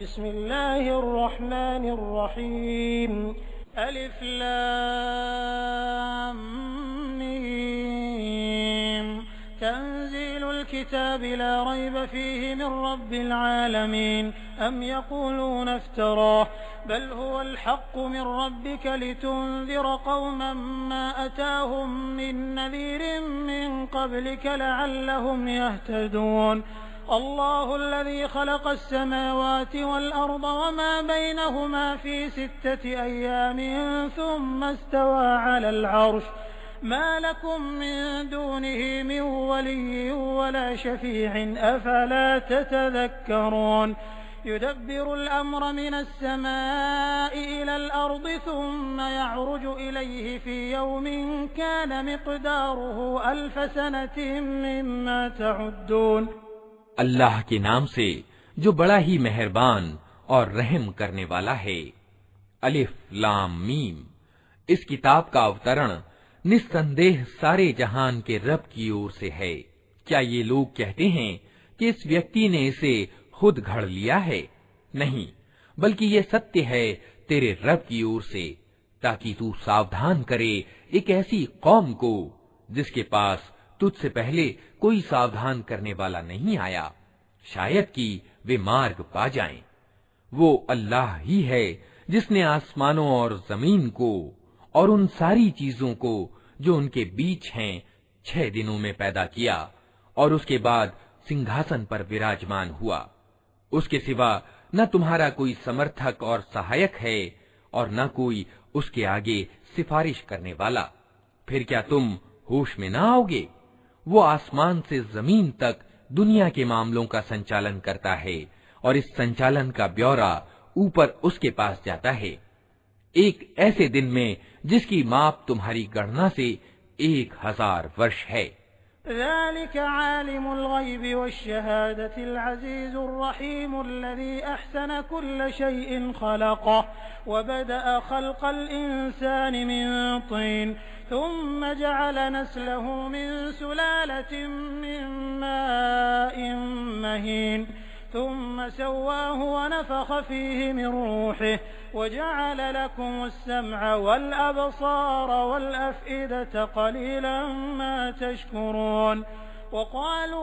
बिस्मिल्लाहिर्रहमानिर्रहीम। अलिफ लाम मीम। तंज़ीलुल किताबि ला रैब फ़ीहि मिन रब्बिल आलमीन। अम यक़ूलून इफ़्तराह बल हुवल हक़्क़ु मिन रब्बिका लितुन्ज़िर क़ौमन मा अताहुम मिन नज़ीरिन मिन क़ब्लिका लअल्लहुम यहतदून। अल्लाहु अल्लज़ी ख़लक़स समावाति वल अर्ज़ वमा बैनहुमा फ़ी सित्तति अय्यामिन सुम्मा इस्तवा अलल अर्श मा लकुम मिन दूनिही मिन वलिय्यिन वला शफ़ीअन अफ़ला ततज़क्करून। युदब्बिरुल अम्र मिनस समाइ इलल अर्ज़ि सुम्मा यअरुजु इलैहि फ़ी यौमिन कान मिक़दारुहु अल्फ़ सनतिन मिम्मा तउद्दून। अल्लाह के नाम से जो बड़ा ही मेहरबान और रहम करने वाला है। अलिफ लाम मीम। इस किताब का अवतरण निस्संदेह सारे जहान के रब की ओर से है। क्या ये लोग कहते हैं कि इस व्यक्ति ने इसे खुद घड़ लिया है? नहीं, बल्कि ये सत्य है तेरे रब की ओर से, ताकि तू सावधान करे एक ऐसी कौम को जिसके पास तुझसे पहले कोई सावधान करने वाला नहीं आया, शायद कि वे मार्ग पा जाएं। वो अल्लाह ही है जिसने आसमानों और जमीन को और उन सारी चीजों को जो उनके बीच हैं 6 दिनों में पैदा किया और उसके बाद सिंहासन पर विराजमान हुआ। उसके सिवा न तुम्हारा कोई समर्थक और सहायक है और न कोई उसके आगे सिफारिश करने वाला। फिर क्या तुम होश में न आओगे? वो आसमान से जमीन तक दुनिया के मामलों का संचालन करता है और इस संचालन का ब्यौरा ऊपर उसके पास जाता है, एक ऐसे दिन में जिसकी माप तुम्हारी गणना से 1000 वर्ष है। ज़ालिक आलिमुल ग़ैबि वश्शहादतिल अज़ीज़ुर रहीमुल्लज़ी अहसन कुल्ल शैइन ख़लक़ह व बदअ ख़ल्क़ल इंसानि मिन तीन थुम्म जअल नस्लहु मिन सुलालतिन मिन माइन महीन थुम्म सव्वाहु व नफ़ख़ फ़ीहि मिन रूहिहि व जअल लकुमुस समअ वल अबसार वल अफ़इदत क़लीलन मा तशकुरून। वक़ालू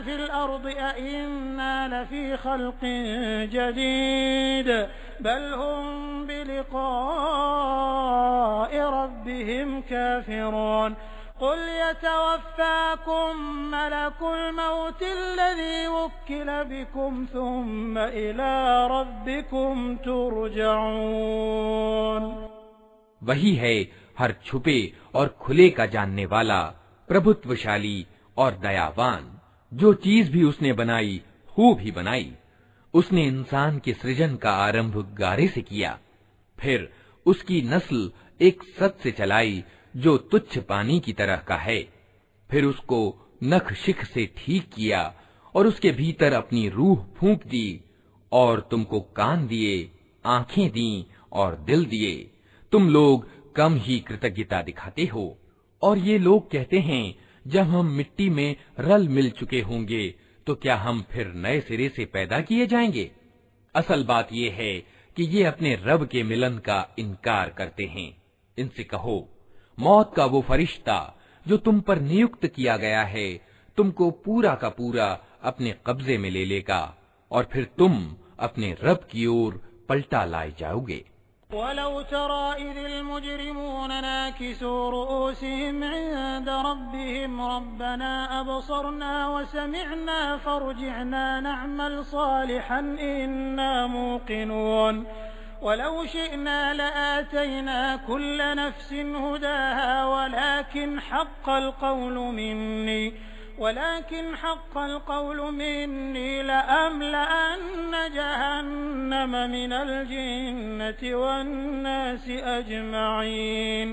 फ़िल अर्ज़ अइन्ना लफ़ी ख़ल्क़िन जदीद बल हुम बिलिक़ाइ रब्बिहिम काफ़िरून। क़ुल यतवफ़्फ़ाकुम मलकुल मौत अल्लज़ी वुक्किल बिकुम थुम्म इला रब्बिकुम तुरजऊन। वही है हर छुपे और खुले का जानने वाला, प्रभुत्वशाली और दयावान। जो चीज भी उसने बनाई खूब ही बनाई। उसने इंसान के सृजन का आरंभ गारे से किया, फिर उसकी नस्ल एक सत से चलाई जो तुच्छ पानी की तरह का है, फिर उसको नख शिख से ठीक किया और उसके भीतर अपनी रूह फूंक दी और तुमको कान दिए, आंखें दी और दिल दिए। तुम लोग कम ही कृतज्ञता दिखाते हो। और ये लोग कहते हैं जब हम मिट्टी में रल मिल चुके होंगे तो क्या हम फिर नए सिरे से पैदा किए जाएंगे? असल बात यह है कि ये अपने रब के मिलन का इनकार करते हैं। इनसे कहो, मौत का वो फरिश्ता जो तुम पर नियुक्त किया गया है तुमको पूरा का पूरा अपने कब्जे में ले लेगा और फिर तुम अपने रब की ओर पलटा लाए जाओगे। वलौ तरा इज़िल मुजरिमून नाकिसू रुऊसिहिम इंद रब्बिहिम रब्बना अबसरना व समिअना फर्जिअना नअमल सालिहन इन्ना मूक़िनून। वलौ शिअना लआतैना कुल्ल नफ्सिन हुदाहा वलाकिन हक़्क़ल क़ौलु मिन्नी लअमलअन्न जहन्नम मिनल जिन्नति वन्नासि अजमईन।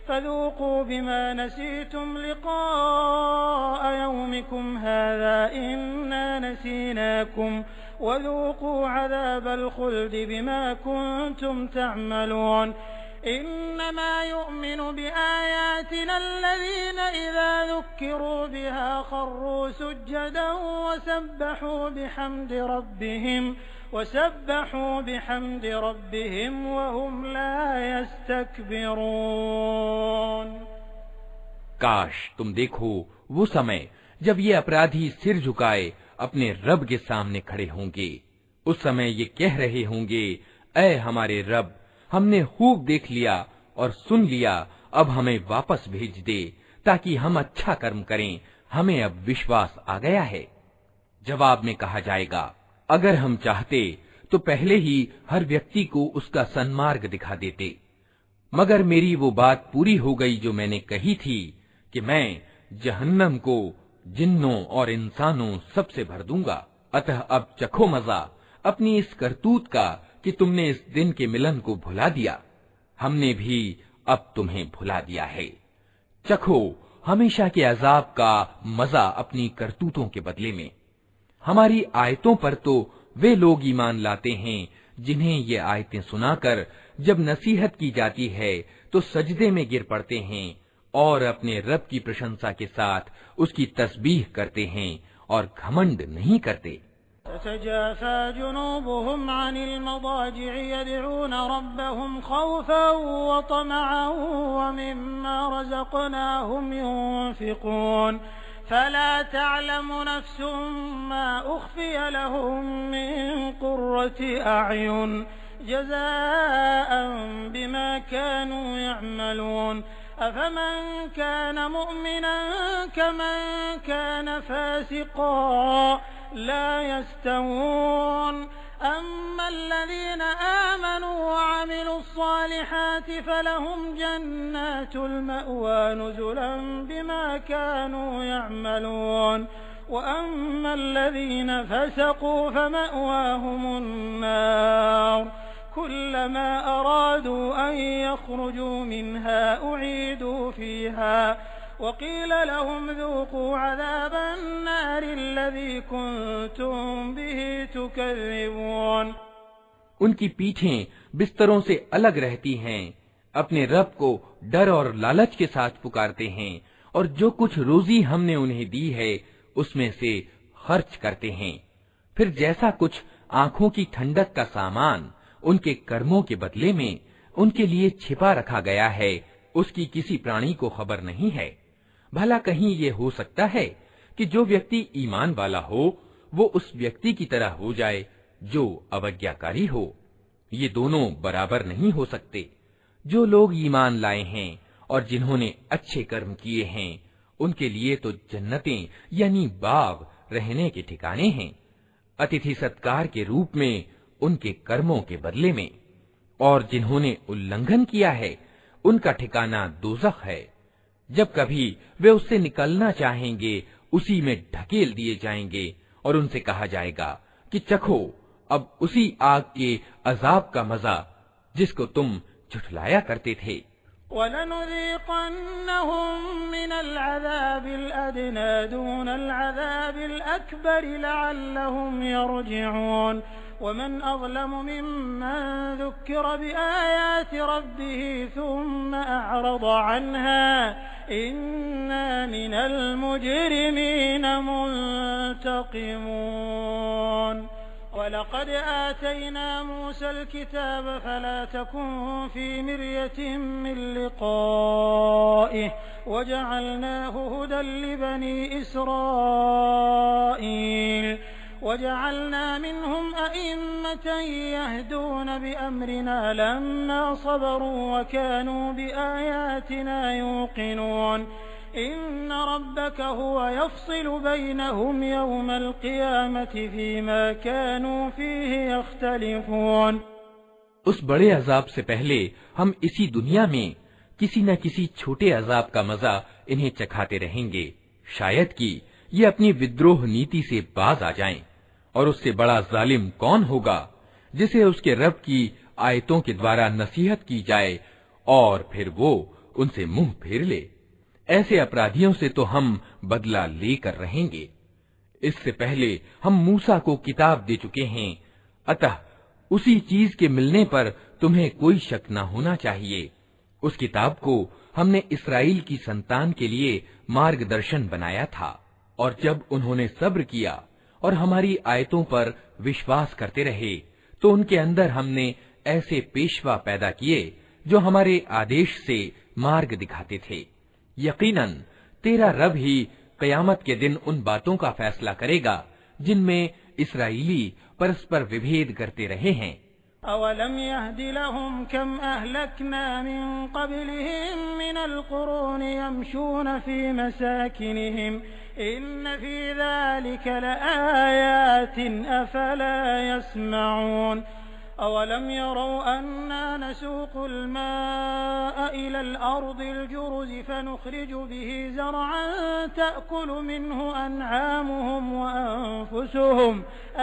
फ़ज़ूक़ू बिमा नसीतुम लिक़ाअ यौमिकुम हाज़ा इन्ना नसीनाकुम वज़ूक़ू अज़ाबल ख़ुल्दि बिमा कुन्तुम तअमलून। इन्नमा युमिनु बिआयातिना अल्लज़ीना इज़ा ज़ुक्किरू बिहा खर्रू सुज्जदन वसब्बहू बिहम्दि रब्बिहिम वहुम ला यस्तकबिरून। काश तुम देखो वो समय जब ये अपराधी सिर झुकाए अपने रब के सामने खड़े होंगे। उस समय ये कह रहे होंगे, ऐ हमारे रब, हमने खूब देख लिया और सुन लिया, अब हमें वापस भेज दे ताकि हम अच्छा कर्म करें, हमें अब विश्वास आ गया है। जवाब में कहा जाएगा, अगर हम चाहते तो पहले ही हर व्यक्ति को उसका सन्मार्ग दिखा देते, मगर मेरी वो बात पूरी हो गई जो मैंने कही थी कि मैं जहन्नम को जिन्नों और इंसानों सबसे भर दूंगा। अतः अब चखो मजा अपनी इस करतूत का कि तुमने इस दिन के मिलन को भुला दिया, हमने भी अब तुम्हें भुला दिया है। चखो हमेशा के अजाब का मजा अपनी करतूतों के बदले में। हमारी आयतों पर तो वे लोग ईमान लाते हैं जिन्हें ये आयतें सुनाकर जब नसीहत की जाती है तो सजदे में गिर पड़ते हैं और अपने रब की प्रशंसा के साथ उसकी तस्बीह करते हैं और घमंड नहीं करते। ततजाफा जुनूबुहुम अनिल मदाजि'i यद'ऊना रब्बहुम खौफन व तमअन व मिम्मा रज़क़नाहुम युनफ़िक़ून फला तअलमु नफ्सुम मा उख़फ़िय लहुम मिन क़ुर्रति अ'युन जज़ाअन बिमा कानू यअमलून अफमन कान मुअमिनन कमन कान फ़ासिक़न ला यस्तवून अम्मा अल्लज़ीना आमनू व अमिलुस्सालिहाति फलहुम जन्नातुल मअवा नुज़ुलन बिमा कानू यअमलून व अम्मा अल्लज़ीना फ़सक़ू फमअवाहुमुन नार कुल्लमा अरादू अन यख़रुजू मिन्हा उईदू फ़ीहा वक़ील लहुम ज़ूक़ू अज़ाबन नारि अल्लज़ी कुन्तुम बिही तुकज़्ज़िबून। उनकी पीठें बिस्तरों से अलग रहती हैं, अपने रब को डर और लालच के साथ पुकारते हैं और जो कुछ रोजी हमने उन्हें दी है उसमें से खर्च करते हैं। फिर जैसा कुछ आंखों की ठंडक का सामान उनके कर्मों के बदले में उनके लिए छिपा रखा गया है, उसकी किसी प्राणी को खबर नहीं है। भला कहीं ये हो सकता है कि जो व्यक्ति ईमान वाला हो वो उस व्यक्ति की तरह हो जाए जो अवज्ञाकारी हो? ये दोनों बराबर नहीं हो सकते। जो लोग ईमान लाए हैं और जिन्होंने अच्छे कर्म किए हैं उनके लिए तो जन्नतें यानी बाग रहने के ठिकाने हैं, अतिथि सत्कार के रूप में उनके कर्मों के बदले में। और जिन्होंने उल्लंघन किया है उनका ठिकाना दोज़ख है। जब कभी वे उससे निकलना चाहेंगे उसी में ढकेल दिए जाएंगे और उनसे कहा जाएगा कि चखो अब उसी आग के अजाब का मजा जिसको तुम झुठलाया करते थे। वलनुज़ीक़न्नहुम मिनल अज़ाबिल अदना दूनल अज़ाबिल अकबर लअल्लहुम यरजिऊन वमन अज़लमु मिम्मन ज़ुक्किर बिआयाति रब्बिही सुम्म अअरज़ अन्हा इन्ना मिनल मुजरिमीन मुंतक़िमून। वलक़द आतैना मूसल किताब फला तकुन फी मिर्यतिन मिन लिक़ाइहि वजअलनाहु हुदन लिबनी इसराईल वजअलना मिनहुम अइम्मतन यहदून बिअम्रिना लम्मा सबरू वकानू बिआयातिना यूक़िनून इन्न रब्बक हुव यफ़्सिलु बैनहुम यौमल क़ियामति फ़ीमा कानू फ़ीहि यख़्तलिफ़ून। उस बड़े अजाब से पहले हम इसी दुनिया में किसी न किसी छोटे अजाब का मजा इन्हें चखाते रहेंगे, शायद कि ये अपनी विद्रोह नीति से बाज आ जाएं। और उससे बड़ा जालिम कौन होगा जिसे उसके रब की आयतों के द्वारा नसीहत की जाए और फिर वो उनसे मुंह फेर ले। ऐसे अपराधियों से तो हम बदला लेकर रहेंगे। इससे पहले हम मूसा को किताब दे चुके हैं, अतः उसी चीज के मिलने पर तुम्हें कोई शक न होना चाहिए उस किताब को हमने इस्राएल की संतान के लिए मार्गदर्शन बनाया था, और जब उन्होंने सब्र किया और हमारी आयतों पर विश्वास करते रहे तो उनके अंदर हमने ऐसे पेशवा पैदा किए जो हमारे आदेश से मार्ग दिखाते थे। यकीनन तेरा रब ही कयामत के दिन उन बातों का फैसला करेगा जिनमें इस्राएली परस्पर विभेद करते रहे हैं। अवलम यहदि लहुम कम अहलकना मिन क़ब्लिहिम मिनल क़ुरूनि यमशून फी मसाकिनिहिम इन्न फी ज़ालिका लआयातिन अफला यस्मऊन। अवलम यरौ अन्ना नसूक़ुल माअ इलल अर्दिल जुरुज़ि फनुख़रिजु बिही ज़रअन तअकुलु मिन्हु अनआमुहुम व अनफुसुहुम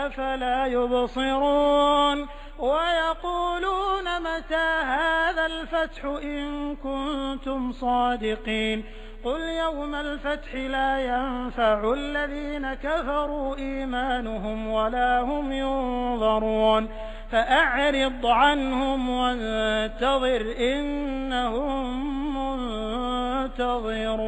अफला युबसिरून। वयक़ूलून मता हाज़ल फ़त्हु इन कुन्तुम सादिक़ीन। क़ुल यौमल फ़त्हि ला यंफ़अु अल्लज़ीन कफ़रू ईमानुहुम वला हुम युनज़रून। फ़अअरिज़ अन्हुम वंतज़िर इन्नहुम मुंतज़िरून।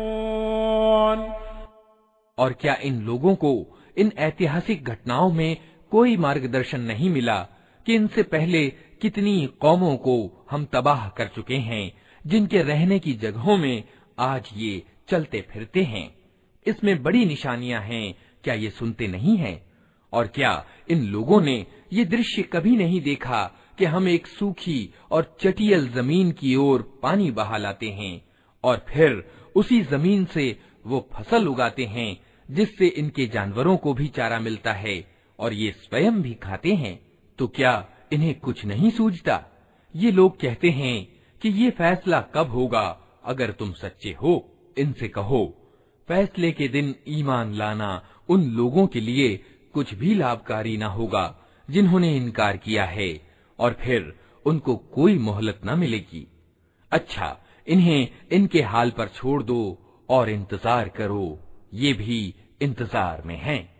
और क्या इन लोगों को इन ऐतिहासिक घटनाओं में कोई मार्गदर्शन नहीं मिला कि इनसे पहले कितनी कौमों को हम तबाह कर चुके हैं, जिनके रहने की जगहों में आज ये चलते फिरते हैं। इसमें बड़ी निशानियां हैं, क्या ये सुनते नहीं हैं? और क्या इन लोगों ने ये दृश्य कभी नहीं देखा कि हम एक सूखी और चटियल जमीन की ओर पानी बहा लाते हैं और फिर उसी जमीन से वो फसल उगाते हैं जिससे इनके जानवरों को भी चारा मिलता है और ये स्वयं भी खाते हैं? तो क्या इन्हें कुछ नहीं सूझता? ये लोग कहते हैं कि ये फैसला कब होगा अगर तुम सच्चे हो। इनसे कहो, फैसले के दिन ईमान लाना उन लोगों के लिए कुछ भी लाभकारी न होगा जिन्होंने इनकार किया है, और फिर उनको कोई मोहलत न मिलेगी। अच्छा, इन्हें इनके हाल पर छोड़ दो और इंतजार करो, ये भी इंतजार में हैं।